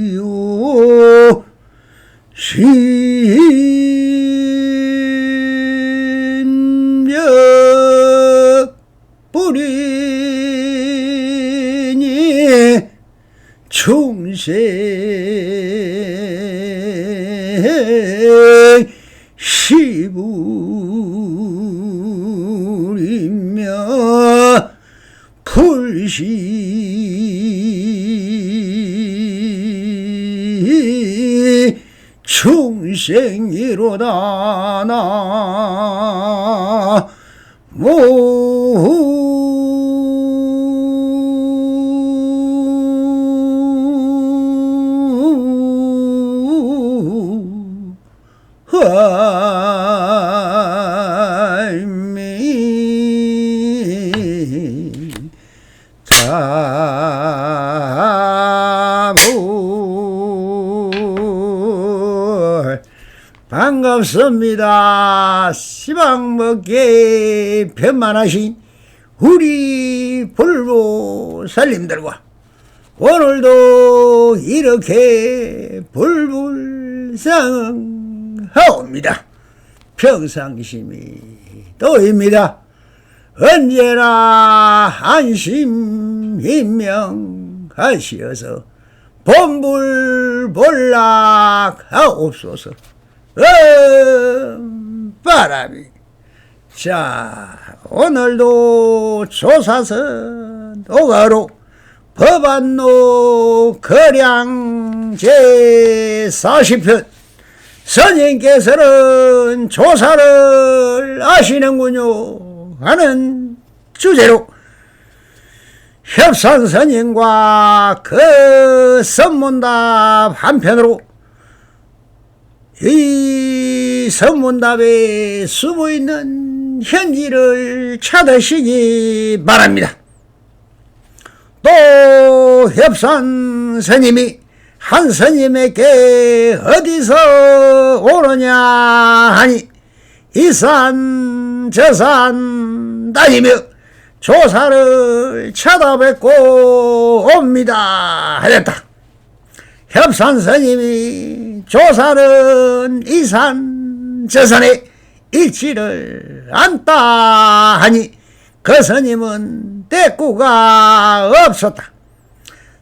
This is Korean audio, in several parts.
척불이요 신명 뿌리니 충생 시부리며 불시 충생이로다 나모 반갑습니다. 시방먹게 편만하신 우리 불보살님들과 오늘도 이렇게 불불상하옵니다. 평상심이 또입니다. 언제나 안심인명하시어서 본불본락하옵소서. 바람이. 자, 오늘도 조사선 오가로 법안로 거량 제40편 선생님께서는 조사를 하시는군요 하는 주제로 협산선생과 그 선문답 한편으로 이 선문답에 숨어있는 현지를 찾으시기 바랍니다. 또 협산 스님이 한 스님에게 어디서 오느냐 하니 이산 저산 다니며 조사를 찾아뵙고 옵니다 하였다. 협산 스님이 조사는 이산 저산에 있지를 않다 하니 그 스님은 대꾸가 없었다.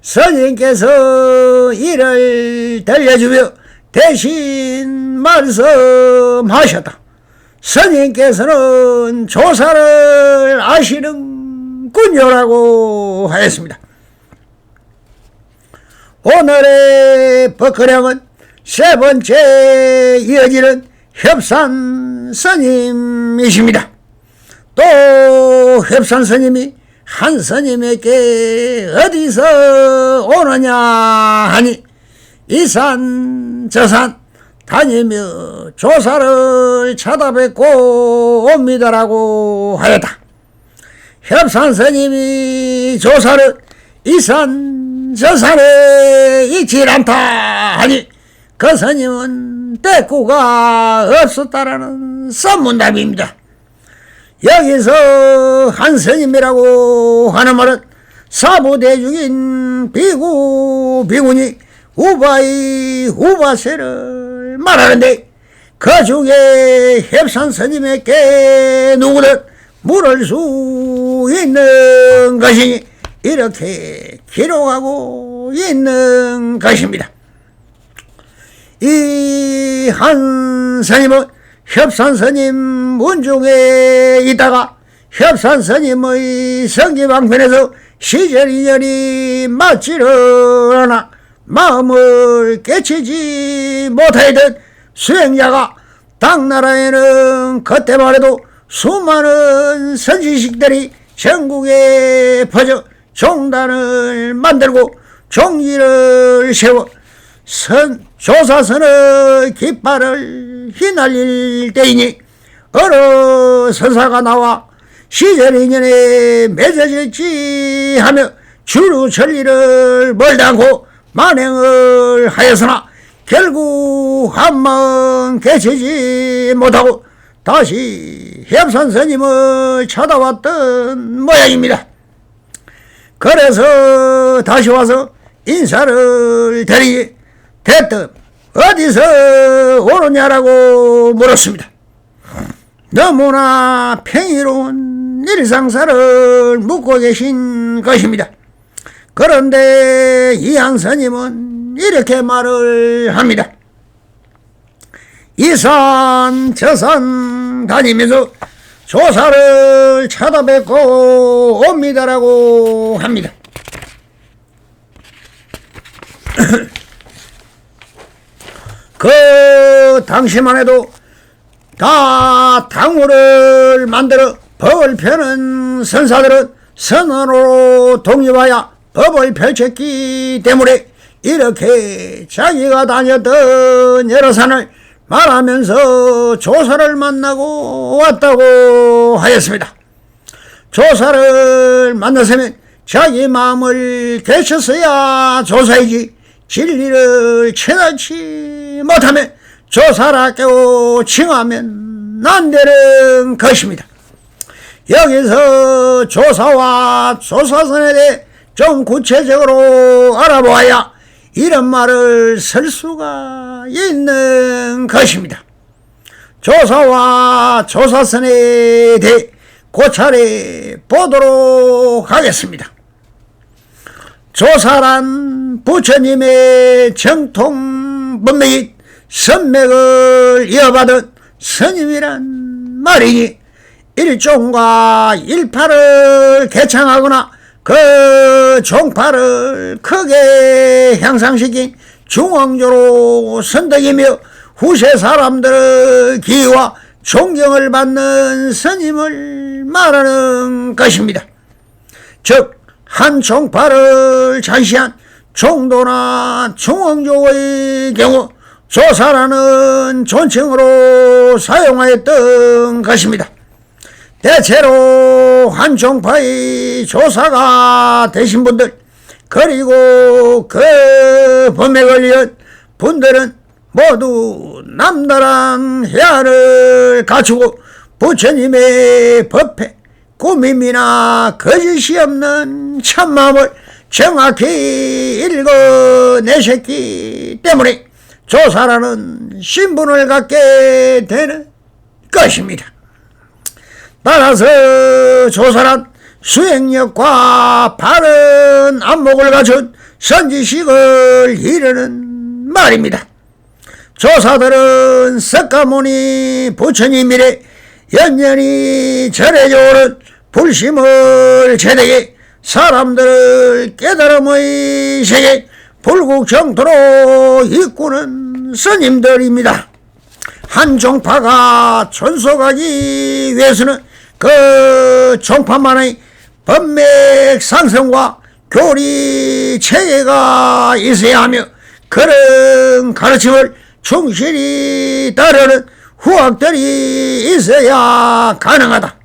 스님께서 이를 들려주며 대신 말씀하셨다. 스님께서는 조사를 아시는군요라고 하였습니다. 오늘의 법거량은 세 번째 이어지는 협산 스님이십니다. 또 협산 스님이 한 스님에게 어디서 오느냐 하니 이산 저산 다니며 조사를 찾아뵙고 옵니다라고 하였다. 협산 스님이 조사를 이산 저산에 있지 않다 하니 그 스님은 대꾸가 없었다라는 선문답입니다. 여기서 한 스님이라고 하는 말은 사부대중인 비구 비구니 우바이 우바세를 말하는데 그 중에 협산 스님에게 누구든 물을 수 있는 것이니 이렇게 기록하고 있는 것입니다. 이 한 스님은 협산 스님 문중에 있다가 협산 스님의 성기방편에서 시절 인연이 맞지를 않아 마음을 깨치지 못하던 수행자가 당나라에는 그때만 해도 수많은 선지식들이 전국에 퍼져 종단을 만들고 종지를 세워 조사선의 깃발을 휘날릴 때이니 어느 선사가 나와 시절 인연에 맺어질지 하며 주루 천리를 멀다 않고 만행을 하였으나 결국 한번 개치지 못하고 다시 협산 스님을 찾아왔던 모양입니다. 그래서 다시 와서 인사를 드리기 대뜸 어디서 오느냐라고 물었습니다. 너무나 평이로운 일상사를 묻고 계신 것입니다. 그런데 이한 스님은 이렇게 말을 합니다. 이 산 저 산 다니면서 조사를 찾아뵙고 옵니다라고 합니다. 그 당시만 해도 다 당우를 만들어 법을 펴는 선사들은 선언으로 독립하여 법을 펼쳤기 때문에 이렇게 자기가 다녔던 여러 산을 말하면서 조사를 만나고 왔다고 하였습니다. 조사를 만났으면 자기 마음을 개쳤어야 조사이지 진리를 채널치 못하면 조사라고 칭하면 안 되는 것입니다. 여기서 조사와 조사선에 대해 좀 구체적으로 알아보아야 이런 말을 쓸 수가 있는 것입니다. 조사와 조사선에 대해 고찰해 보도록 하겠습니다. 조사란 부처님의 정통 문맥인 선맥을 이어받은 스님이란 말이니 일종과 일파를 개창하거나 그 종파를 크게 향상시킨 중앙조로 선덕이며 후세 사람들의 기와 존경을 받는 스님을 말하는 것입니다. 즉 한 종파를 잔시한 종도나 중앙조의 경우 조사라는 존칭으로 사용하였던 것입니다. 대체로 한 종파의 조사가 되신 분들 그리고 그 법맥을 이은 분들은 모두 남다른 해안을 갖추고 부처님의 법회 꾸밈이나 거짓이 없는 참마음을 정확히 읽어내셨기 때문에 조사라는 신분을 갖게 되는 것입니다. 따라서 조사란 수행력과 바른 안목을 갖춘 선지식을 이르는 말입니다. 조사들은 석가모니 부처님 이래 연연히 전해져 오는 불심을 제대에 사람들을 깨달음의 세계 불국정토로 이끄는 스님들입니다. 한 종파가 존속하기 위해서는 그 종파만의 법맥 상승과 교리 체계가 있어야 하며 그런 가르침을 충실히 따르는 후학들이 있어야 가능하다.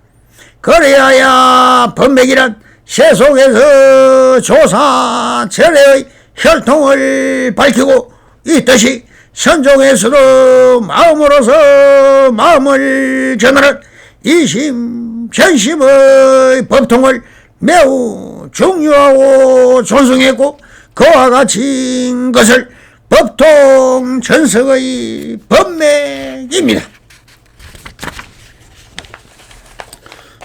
그래야 법맥이란 세속에서 조사 절에의 혈통을 밝히고 있듯이 선종에서도 마음으로서 마음을 전하는 이심 전심의 법통을 매우 중요하고 존중했고 그와 같이 것을 법통 전석의 법맥입니다.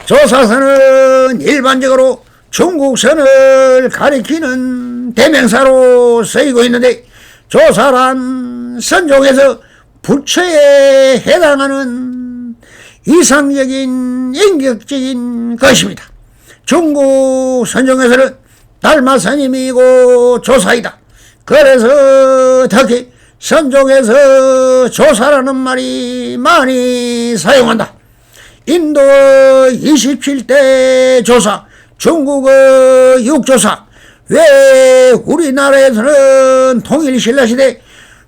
조사선은 일반적으로 중국선을 가리키는 대명사로 쓰이고 있는데 조사란 선종에서 부처에 해당하는 이상적인 인격적인 것입니다. 중국 선종에서는 달마 스님이고 조사이다. 그래서 특히 선종에서 조사라는 말이 많이 사용한다. 인도의 27대 조사, 중국의 6조사, 왜 우리나라에서는 통일신라시대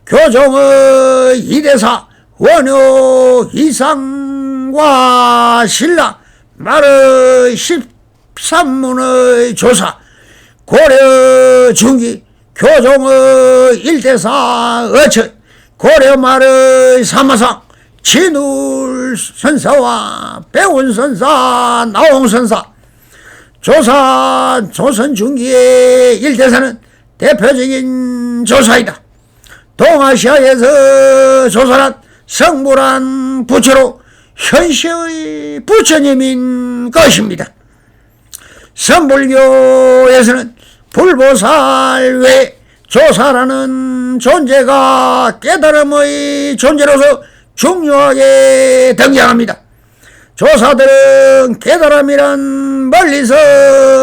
교종의 2대사, 원효 이상과 신라, 말의 13문의 조사, 고려 중기 교종의 일대사 어천 고려 말의 사마상 진울선사와 배운선사 나홍선사 조선 중기의 일대사는 대표적인 조사이다. 동아시아에서 조선한 성불한 부처로 현시의 부처님인 것입니다. 선불교에서는 불보살 외에 조사라는 존재가 깨달음의 존재로서 중요하게 등장합니다. 조사들은 깨달음이란 멀리서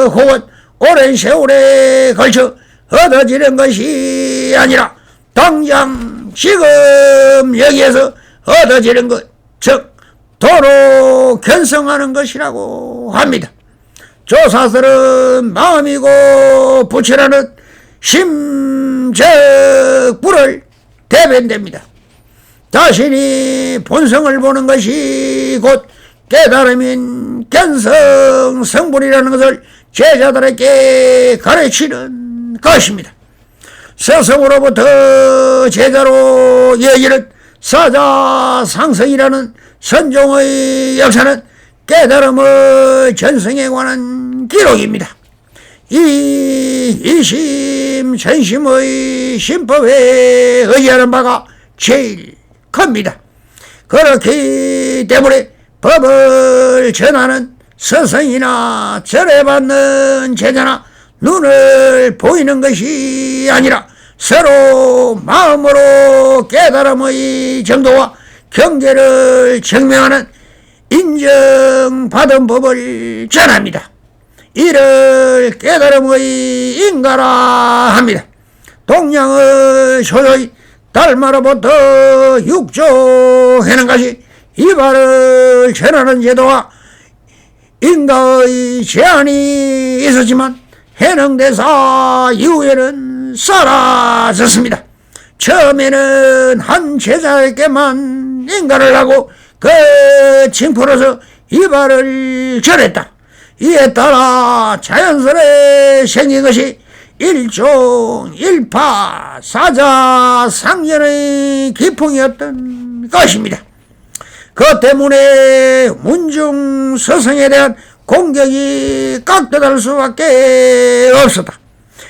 혹은 오랜 세월에 걸쳐 얻어지는 것이 아니라 당장 지금 여기에서 얻어지는 것, 즉 도로 견성하는 것이라고 합니다. 조사들은 마음이고 부처라는 심적 불을 대변됩니다. 자신이 본성을 보는 것이 곧 깨달음인 견성 성불이라는 것을 제자들에게 가르치는 것입니다. 스승으로부터 제자로 이어지는 사자상성이라는 선종의 역사는 깨달음의 전성에 관한 기록입니다. 이 이심 전심의 신법에 의지하는 바가 제일 큽니다. 그렇기 때문에 법을 전하는 스승이나 절에받는 제자나 눈을 보이는 것이 아니라 서로 마음으로 깨달음의 정도와 경계를 증명하는 인정받은 법을 전합니다. 이를 깨달음의 인가라 합니다. 동양의 소요인 달마로부터 육조해는 것이 이 말을 전하는 제도와 인가의 제한이 있었지만 해능대사 이후에는 사라졌습니다. 처음에는 한 제자에게만 인가를 하고 그 징표로서 이 말을 전했다. 이에 따라 자연스레 생긴 것이 일종 일파 사자상련의 기풍이었던 것입니다. 그 때문에 문중 스승에 대한 공격이 깎여날 수밖에 없었다.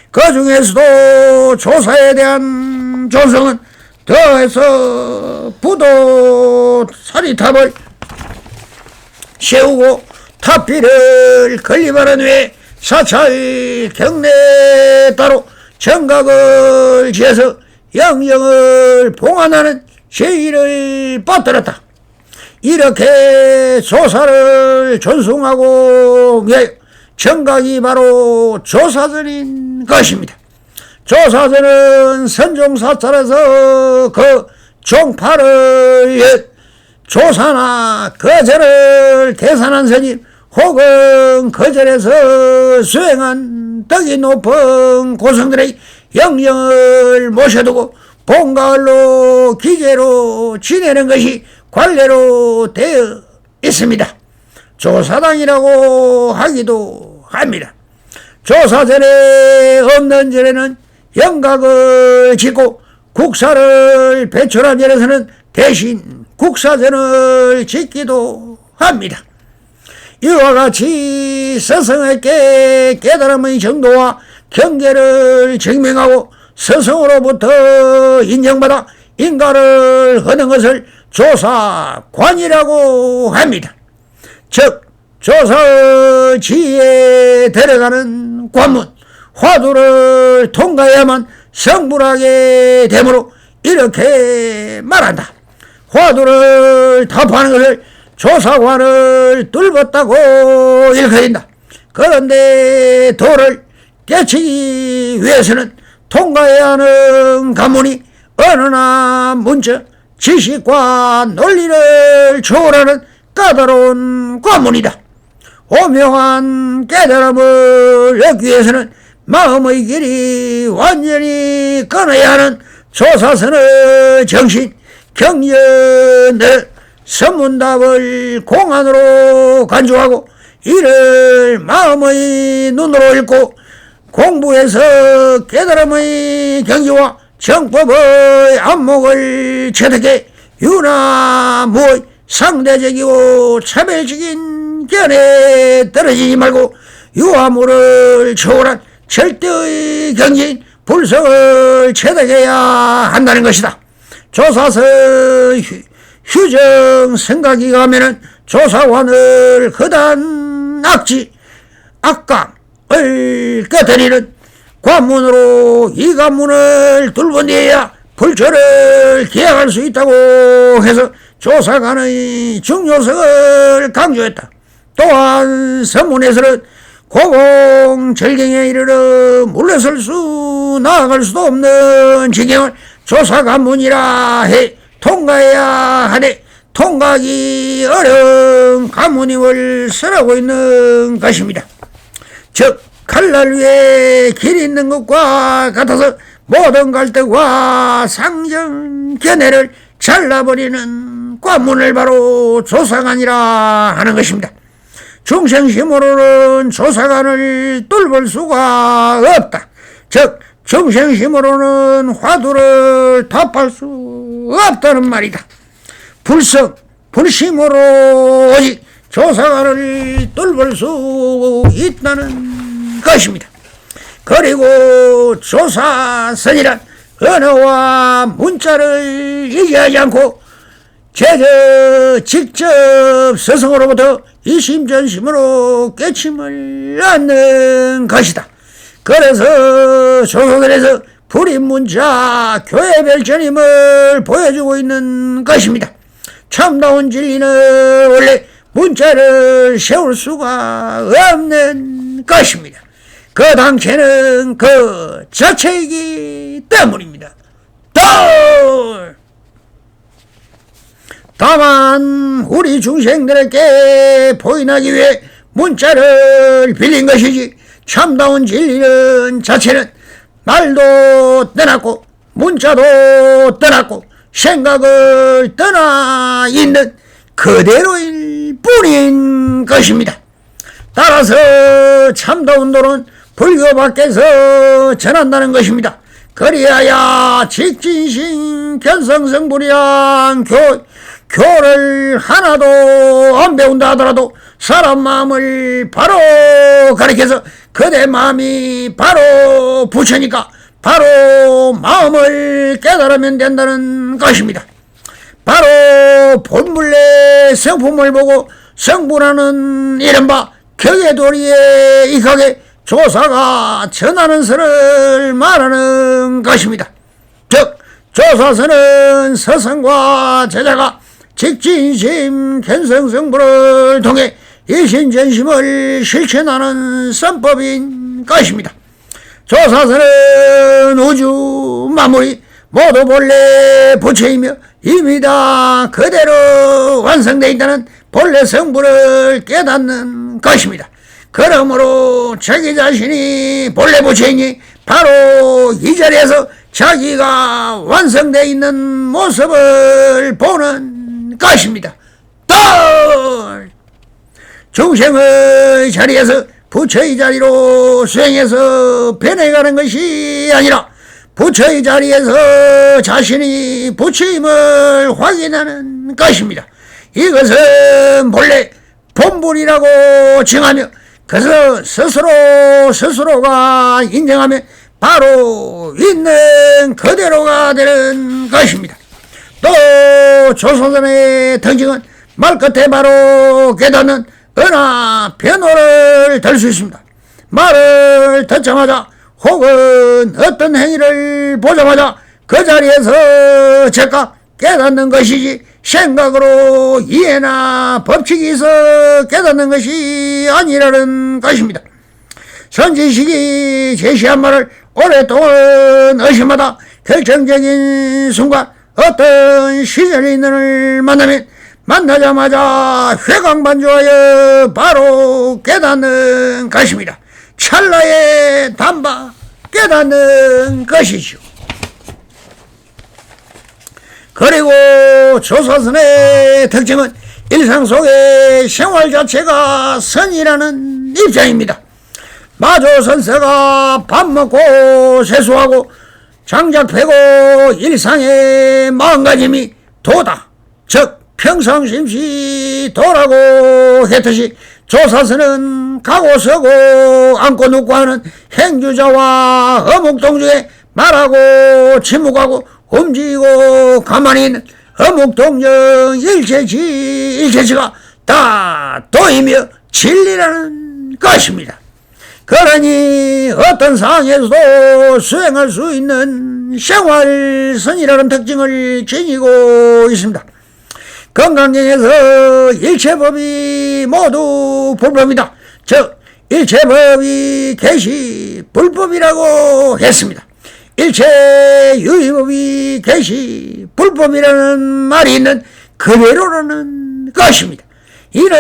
그 중에서도 조사에 대한 조성은 더해서 부도 사리탑을 세우고 탑비를 건립하는 후에 사찰 경례에 따로 정각을 지어서 영영을 봉안하는 제의를 받들었다. 이렇게 조사를 존숭하고 위하여 정각이 바로 조사전인 것입니다. 조사전은 선종사찰에서 그 종파를 조사나 거절을 대산한 스님 혹은 거절에서 수행한 덕이 높은 고성들의 영령을 모셔두고 본가을로 기계로 지내는 것이 관례로 되어 있습니다. 조사당이라고 하기도 합니다. 조사전에 없는 절에는 영각을 짓고 국사를 배출한 절에서는 대신 국사전을 짓기도 합니다. 이와 같이 스승에게 깨달음의 정도와 경계를 증명하고 스승으로부터 인정받아 인가를 하는 것을 조사관이라고 합니다. 즉 조사지에 들어가는 관문 화두를 통과해야만 성불하게 되므로 이렇게 말한다. 화두를 답하는 것을 조사관을 뚫었다고 일컬린다. 그런데 도를 깨치기 위해서는 통과해야 하는 관문이 언어나 문자, 지식과 논리를 초월하는 까다로운 관문이다. 오묘한 깨달음을 얻기 위해서는 마음의 길이 완전히 끊어야 하는 조사선의 정신, 경전을 선문답을 공안으로 간주하고 이를 마음의 눈으로 읽고 공부해서 깨달음의 경지와 정법의 안목을 체득해 유나무의 상대적이고 차별적인 견해에 떨어지지 말고 유아무를 초월한 절대의 경지인 불성을 체득해야 한다는 것이다. 조사서 휴정 생각이 가면은 조사관을 거단 악지 악강을 꺼뜨리는 관문으로 이 관문을 뚫은 뒤에야 불초를 기약할 수 있다고 해서 조사관의 중요성을 강조했다. 또한 선문에서는 고공절경에 이르러 물러설 수 나아갈 수도 없는 지경을 조사관문이라 해 통과해야 하되 통과하기 어려운 관문임을 설하고 있는 것입니다. 즉 칼날 위에 길이 있는 것과 같아서 모든 갈등과 상정 견해를 잘라버리는 관문을 바로 조사관이라 하는 것입니다. 중생심으로는 조사관을 뚫을 수가 없다. 즉 중생심으로는 화두를 답할 수 없다는 말이다. 불심으로 오직 조사관을 뚫을 수 있다는 것입니다. 그리고 조사선이란 언어와 문자를 얘기하지 않고 직접 스승으로부터 이심전심으로 깨침을 얻는 것이다. 그래서 조선에서 불임문자 교회별전임을 보여주고 있는 것입니다. 참다운 진리는 원래 문자를 세울 수가 없는 것입니다. 그 당체는 그 자체이기 때문입니다. 다만 우리 중생들에게 보인하기 위해 문자를 빌린 것이지 참다운 진리는 자체는 말도 떠났고 문자도 떠났고 생각을 떠나 있는 그대로일 뿐인 것입니다. 따라서 참다운 도는 불교 밖에서 전한다는 것입니다. 그리하여 직진신 견성성불이한 교를 하나도 안 배운다 하더라도 사람 마음을 바로 가리켜서 그대 마음이 바로 부처니까 바로 마음을 깨달으면 된다는 것입니다. 바로 본물의 성품을 보고 성불하는 이른바 격의도리에 익하게 조사가 전하는 설을 말하는 것입니다. 즉 조사서는 스승과 제자가 직진심 견성성불을 통해 일신전심을 실천하는 선법인 것입니다. 조사서는 우주 만물이 모두 본래 부처이며 이미 다 그대로 완성되어 있다는 본래 성불을 깨닫는 것입니다. 그러므로 자기 자신이 본래 부처이니 바로 이 자리에서 자기가 완성되어 있는 모습을 보는 것입니다. 중생의 자리에서 부처의 자리로 수행해서 변해가는 것이 아니라 부처의 자리에서 자신이 부처임을 확인하는 것입니다. 이것은 본래 본불이라고 정하며 그래서 스스로가 인정하며 바로 있는 그대로가 되는 것입니다. 또 조선의 특징은 말끝에 바로 깨닫는 언어 변호를 들 수 있습니다. 말을 듣자마자 혹은 어떤 행위를 보자마자 그 자리에서 즉각 깨닫는 것이지 생각으로 이해나 법칙이 있어 깨닫는 것이 아니라는 것입니다. 선지식이 제시한 말을 오랫동안 의심하다 결정적인 순간 어떤 시절인을 만나면 만나자마자 회광반조하여 바로 깨닫는 것입니다. 찰나의 단바 깨닫는 것이죠. 그리고 조사선의 특징은 일상 속의 생활 자체가 선이라는 입장입니다. 마조 선사가 밥 먹고 세수하고 장작 패고 일상의 마음가짐이 도다, 즉 평상심시 도라고 했듯이 조사서는 가고 서고 앉고 눕고 하는 행주자와 어묵동중에 말하고 침묵하고 움직이고 가만히 있는 어묵동정 일체지가 다 도이며 진리라는 것입니다. 그러니 어떤 상황에서도 수행할 수 있는 생활선이라는 특징을 지니고 있습니다. 건강경에서 일체법이 모두 불법이다, 즉 일체법이 개시 불법이라고 했습니다. 일체유의법이 개시 불법이라는 말이 있는 그대로라는 것입니다. 이는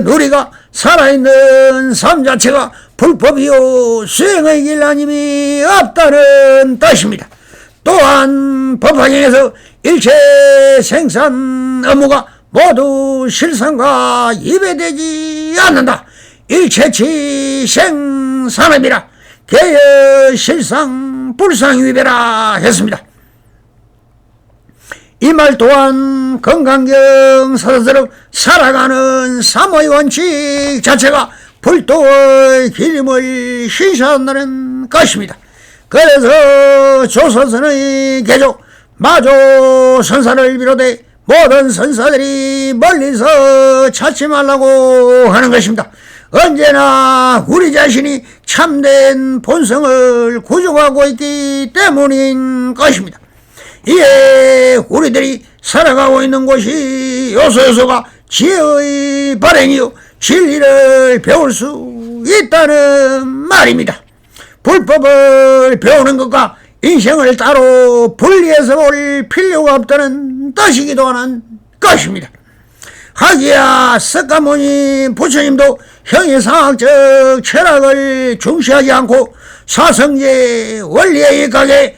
우리가 살아있는 삶 자체가 불법이요 수행의 길 아님이 없다는 뜻입니다. 또한 법화경에서 일체 생산 업무가 모두 실상과 이배되지 않는다, 일체치 생산업이라 개여 실상 불상위배라 했습니다. 이 말 또한 건강경 사사스럽 살아가는 삼의 원칙 자체가 불도의 기림을 신시한다는 것입니다. 그래서 조선선의 개조 마조 선사를 비롯해 모든 선사들이 멀리서 찾지 말라고 하는 것입니다. 언제나 우리 자신이 참된 본성을 구족하고 있기 때문인 것입니다. 이에 우리들이 살아가고 있는 곳이 요소요소가 지혜의 발행이요 진리를 배울 수 있다는 말입니다. 불법을 배우는 것과 인생을 따로 분리해서 볼 필요가 없다는 뜻이기도 하는 것입니다. 하기야 석가모니 부처님도 형이상학적 철학을 중시하지 않고 사성제 원리에 입각해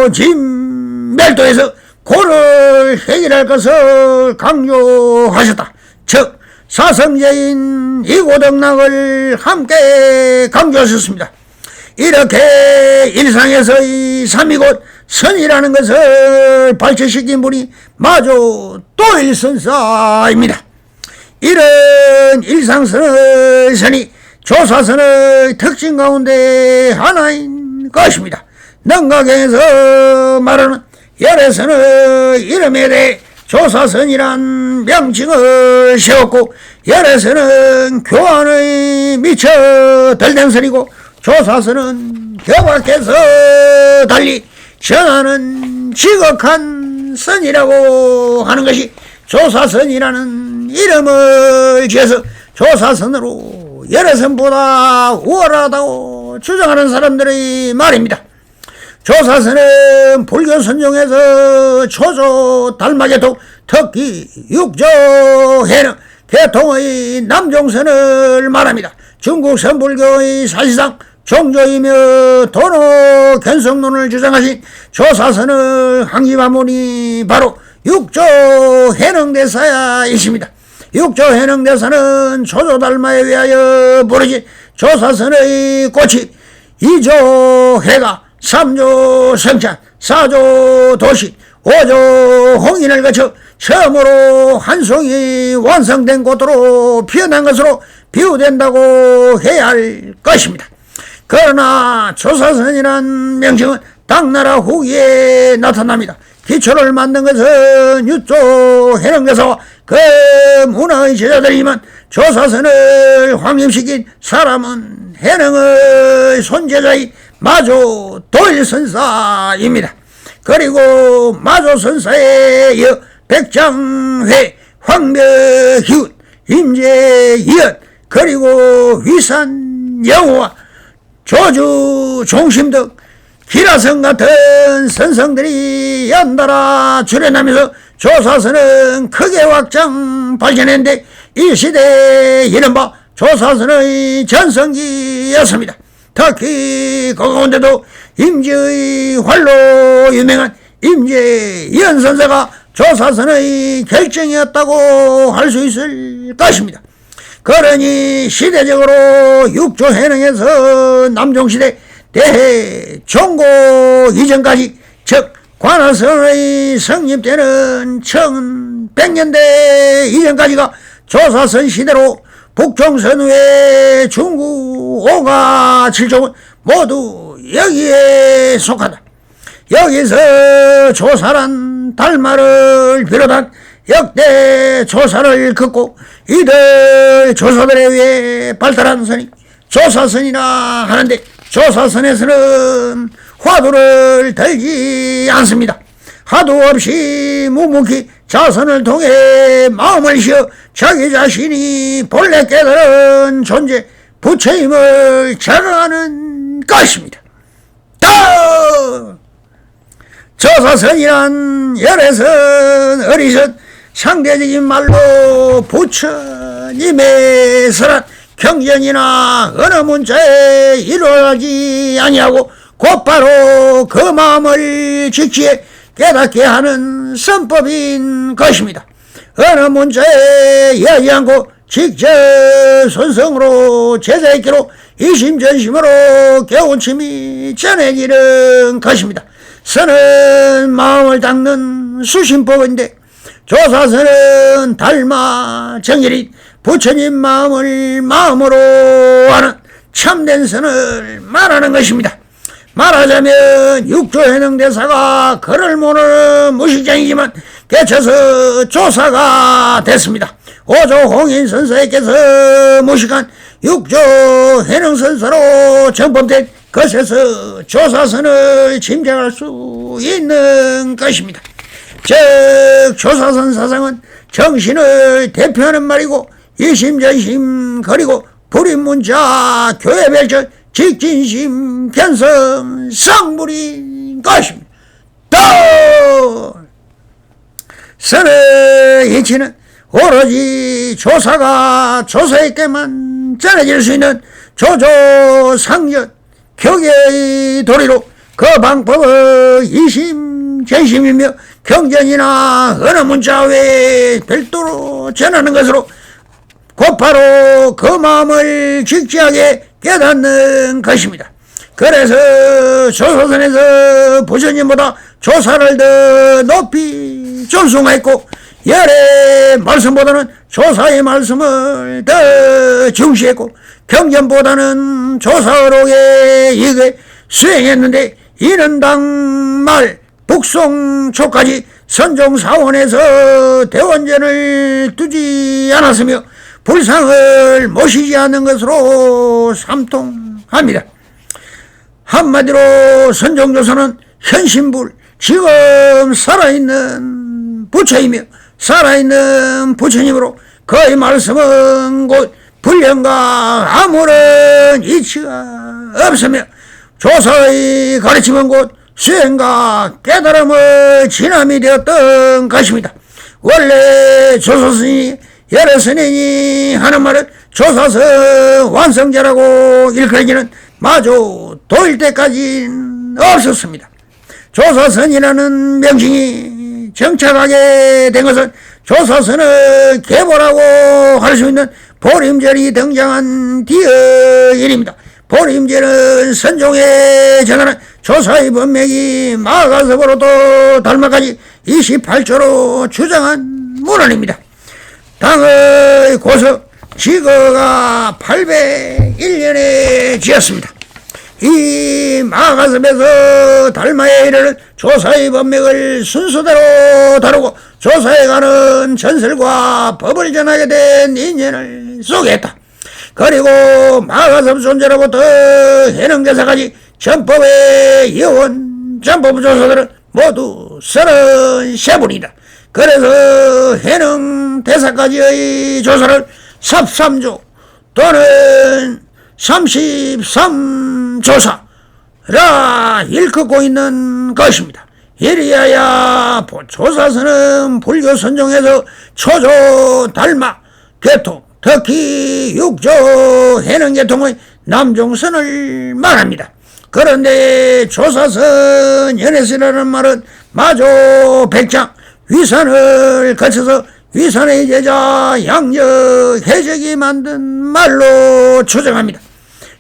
고진멸도에서 고를 해결할 것을 강조하셨다. 즉 사성제인 이고덕락을 함께 강조하셨습니다. 이렇게 일상에서의 삼위곧 선이라는 것을 발전시킨 분이 마조 도일선사입니다. 이런 일상선이 조사선의 특징 가운데 하나인 것입니다. 능가경에서 말하는 열애선의 이름에 대해 조사선이란 명칭을 세웠고, 열애선은 교환의 미처 들댕선이고 조사선은 교밖에서 달리 전하는 지극한 선이라고 하는 것이 조사선이라는 이름을 지어서 조사선으로 열애선보다 우월하다고 주장하는 사람들의 말입니다. 조사선은 불교 선종에서 초조 달마계통 특히 육조해는 개통의 남종선을 말합니다. 중국 선불교의 사실상 종조이며 도노 견성론을 주장하신 조사선의 항지바문이 바로 육조해능대사이십니다. 육조해능대사는 초조달마에 의하여 부르진 조사선의 꽃이 2조 해가 3조 성찬, 4조 도시, 5조 홍인을 거쳐 처음으로 한 송이 완성된 꽃으로 피어난 것으로 비유된다고 해야 할 것입니다. 그러나 조사선이란 명칭은 당나라 후기에 나타납니다. 기초를 만든 것은 유조 해능대사와 그 문화의 제자들이지만 조사선을 확립시킨 사람은 해능의 손재자의 마조 도일선사입니다. 그리고 마조 선사에 이어 백장회, 황묘기운, 임재이연, 그리고 위산영호와 조주 종심 등 기라성 같은 선성들이 연달아 출현하면서 조사선은 크게 확장 발전했는데 이 시대에 이른바 조사선의 전성기였습니다. 특히 그 가운데도 임재의 활로 유명한 임재이연 선사가 조사선의 결정이었다고 할 수 있을 것입니다. 그러니 시대적으로 육조 해능에서 남종시대 대해 종고 이전까지 즉 관할선의 성립되는 1100년대 이전까지가 조사선 시대로 북종선 외 중구 오가 7종은 모두 여기에 속하다. 여기서 조사란 달마를 비롯한 역대 조사를 긋고 이들 조사들에 의해 발달한 선이 조사선이라 하는데 조사선에서는 화두를 들지 않습니다. 화두 없이 묵묵히 자선을 통해 마음을 쉬어 자기 자신이 본래 깨달은 존재 부처임을 자랑하는 것입니다. 조사선이란 열애선, 어리선, 상대적인 말로 부처님의 선한 경전이나 어느 문자에 이루어지지 아니하고 곧바로 그 마음을 직시해 깨닫게 하는 선법인 것입니다. 어느 문자에 이하지 않고 직접 손성으로 제자에게로 이심전심으로 개운침이 전해지는 것입니다. 선은 마음을 닦는 수심법인데 조사선은 달마 정일인 부처님 마음을 마음으로 하는 참된 선을 말하는 것입니다. 말하자면 육조해능대사가 글을 모르는 무식장이지만 개쳐서 조사가 됐습니다. 오조홍인선사께서 무식한 육조해능선사로 정법된 것에서 조사선을 짐작할 수 있는 것입니다. 즉 조사선 사상은 정신을 대표하는 말이고 이심전심 그리고 불인문자 교회별전 직진심 견성 성불인 것입니다. 또 선의 이치는 오로지 조사가 조사에게만 전해질 수 있는 조조상전 교계의 도리로 그 방법은 이심전심이며 경전이나 어느 문자 외에 별도로 전하는 것으로 곧바로 그 마음을 직지하게 깨닫는 것입니다. 그래서 조사선에서 부처님보다 조사를 더 높이 존숭했고 열의 말씀보다는 조사의 말씀을 더 중시했고 경전보다는 조사어록의 이익을 수행했는데 이는 당말 북송초까지 선종사원에서 대원전을 두지 않았으며 불상을 모시지 않는 것으로 삼통합니다. 한마디로 선종조선은 현신불 지금 살아있는 부처이며 살아있는 부처님으로 그의 말씀은 곧 불량과 아무런 이치가 없으며 조사의 가르침은 곧 수행과 깨달음의 진함이 되었던 것입니다. 원래 조사스님이 열애스님이 하는 말은 조사서 완성자라고 일컬기는 마저 도일 때까지는 없었습니다. 조사선이라는 명칭이 정착하게 된 것은 조사선을 계보라고 할 수 있는 보림절이 등장한 뒤의 일입니다. 보림절은 선종에 전하는 조사의 법맥이 마가서부로도 달마까지 28조로 주장한 문헌입니다. 당의 고석 지거가 801년에 지었습니다. 이 마가섭에서 달마에 이르는 조사의 법맥을 순서대로 다루고 조사에 관한 전설과 법을 전하게 된 인연을 소개했다. 그리고 마가섭 존재로부터 해능대사까지 전법에 이어온 전법조사들은 모두 33분이다. 그래서 해능대사까지의 조사를 삽삼조 또는 33조사라 일컫고 있는 것입니다. 이리하여 조사서는 불교 선종에서 초조, 달마, 계통, 특히 육조, 해능계통의 남종선을 말합니다. 그런데 조사선 연애서라는 말은 마조 백장, 위산을 거쳐서 위선의 제자 양적 해적이 만든 말로 추정합니다.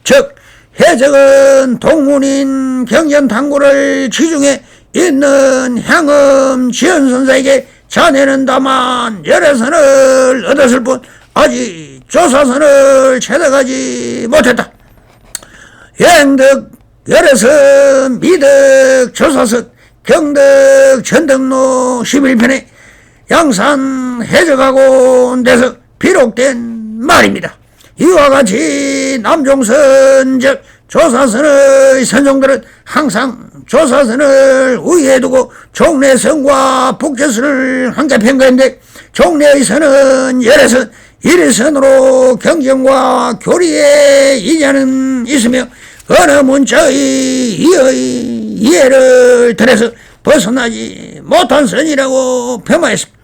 즉 해적은 동문인 경전탐구를 지중해 있는 향음 지연선사에게 자네는 다만 열애선을 얻었을 뿐 아직 조사선을 채택하지 못했다. 영덕, 열애선, 미덕, 조사선, 경덕, 전덕로 11편에 양산 해적학원 에서 비록된 말입니다. 이와 같이 남종선 즉 조사선의 선종들은 항상 조사선을 우위에 두고 종래선과 북조선을 함께 평가했는데 종래의 선은 열애선, 일선으로 경전과 교리의 이자는 있으며 어느 문자의 이해를 들여서 벗어나지 못한 선이라고 폄하했습니다.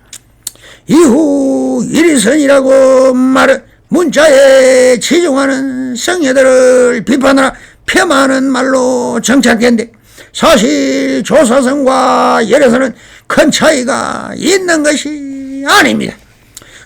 이후 일선이라고 말은 문자에 치중하는 성녀들을 비판하라 폄하하는 말로 정착했는데 사실 조사선과 열애선은 큰 차이가 있는 것이 아닙니다.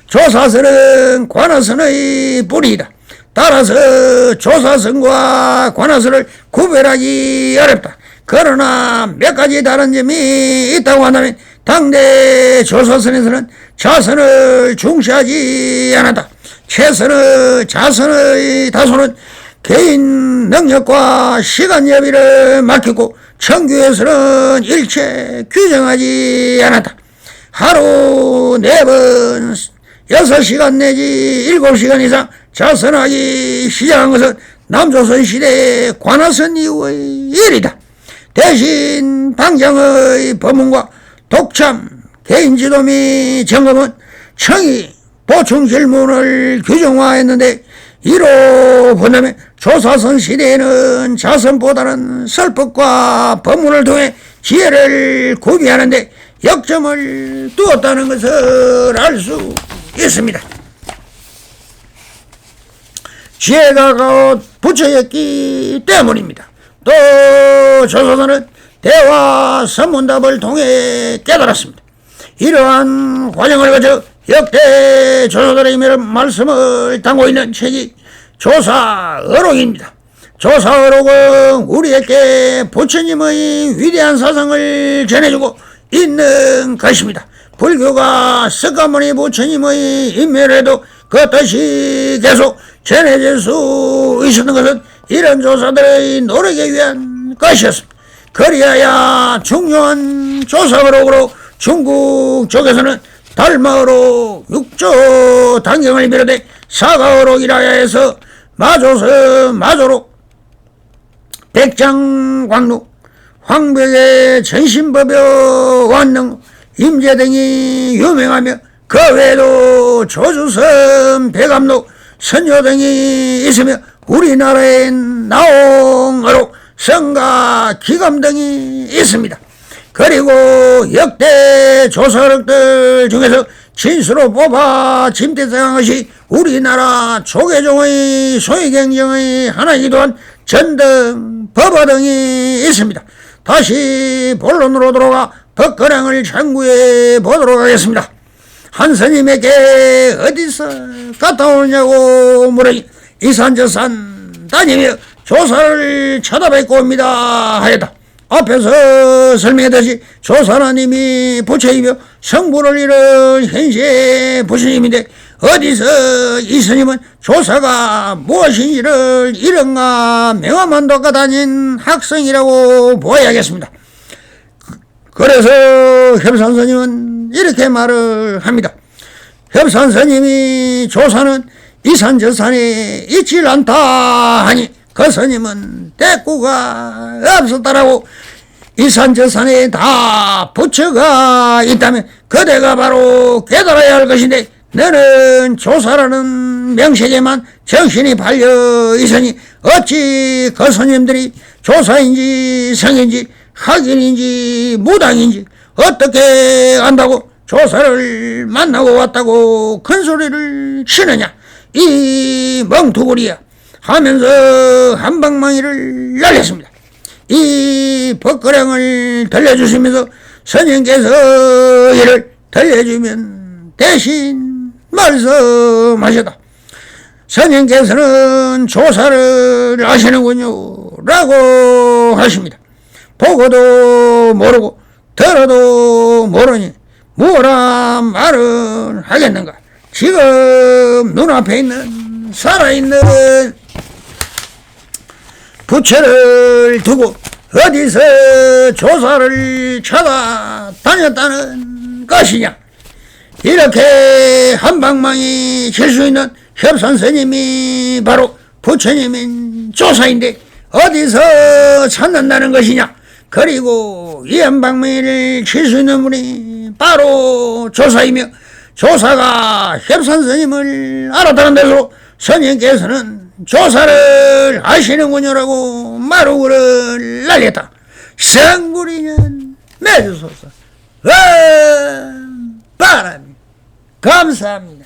조사선은 관아선의 뿌리이다. 따라서 조사선과 관아선을 구별하기 어렵다. 그러나 몇 가지 다른 점이 있다고 한다면 당대 조사선에서는 자선을 중시하지 않았다. 최선의 자선의 다소는 개인 능력과 시간 여비를 맡기고 청규에서는 일체 규정하지 않았다. 하루 4번 6시간 내지 7시간 이상 자선하기 시작한 것은 남조선 시대 관아선 이후의 일이다. 대신 방장의 법문과 독참, 개인지도 및 점검은 청이 보충 질문을 규정화했는데 이로 본다면 조사선 시대에는 자선보다는 설법과 법문을 통해 지혜를 구비하는데 역점을 두었다는 것을 알 수 있습니다. 지혜가 곧 부처였기 때문입니다. 또 조사선은 대화 선문답을 통해 깨달았습니다. 이러한 과정을 거쳐 역대 조사들의 말씀을 담고 있는 책이 조사어록입니다. 조사어록은 우리에게 부처님의 위대한 사상을 전해주고 있는 것입니다. 불교가 석가모니 부처님의 인멸에도 그 뜻이 계속 전해질 수 있었던 것은 이런 조사들의 노력에 위한 것이었습니다. 그리하여 중요한 조사어록으로 중국 쪽에서는 달마어록, 육조 단경을 비롯해 사가어록이라 해서 마조서, 마조록, 백장광루, 황벽의 전신법여 완능, 임재 등이 유명하며 그 외에도 조주섬, 백암록, 선조 등이 있으며 우리나라엔 나홍어록, 성가, 기감 등이 있습니다. 그리고 역대 조사어록들 중에서 진수로 뽑아 짐대성한 것이 우리나라 조계종의 소위경정의 하나이기도 한 전등, 법화 등이 있습니다. 다시 본론으로 돌아가 법거량을 참고해 보도록 하겠습니다. 한 스님에게 어디서 갔다 오느냐고 물으니 이산저산 다니며 조사를 쳐다뵙고 옵니다 하였다. 앞에서 설명했듯이 조사라님이 부처이며 성부를 이룬 현시의 부처님인데 어디서 이 스님은 조사가 무엇인지를 이름과 명함만 돋가 다닌 학생이라고 보아야겠습니다. 그래서 협산스님은 이렇게 말을 합니다. 협산스님이 조사는 이산저산에 있질 않다 하니 그 스님은 대꾸가 없었다라고. 이산저산에 다 부처가 있다면 그대가 바로 깨달아야 할 것인데 너는 조사라는 명색에만 정신이 팔려 있으니 어찌 그 스님들이 조사인지 성인지 학인인지 무당인지 어떻게 안다고 조사를 만나고 왔다고 큰소리를 치느냐 이 멍투구리야 하면서 한방망이를 날렸습니다. 이 법거량을 들려주시면서 스님께서 이를 들려주면 대신 말씀하셨다. 선생께서는 조사를 하시는군요 라고 하십니다. 보고도 모르고 들어도 모르니 뭐라 말은 하겠는가. 지금 눈앞에 있는 살아있는 부처를 두고 어디서 조사를 찾아다녔다는 것이냐. 이렇게 한방망이 칠 수 있는 협선스님이 바로 부처님인 조사인데 어디서 찾는다는 것이냐. 그리고 이 한방망이를 칠 수 있는 분이 바로 조사이며 조사가 협선스님을 알았다는 데서 스님께서는 조사를 하시는군요라고 마루를 날렸다. 성불이는 매주소서 바랍니다. 감사합니다.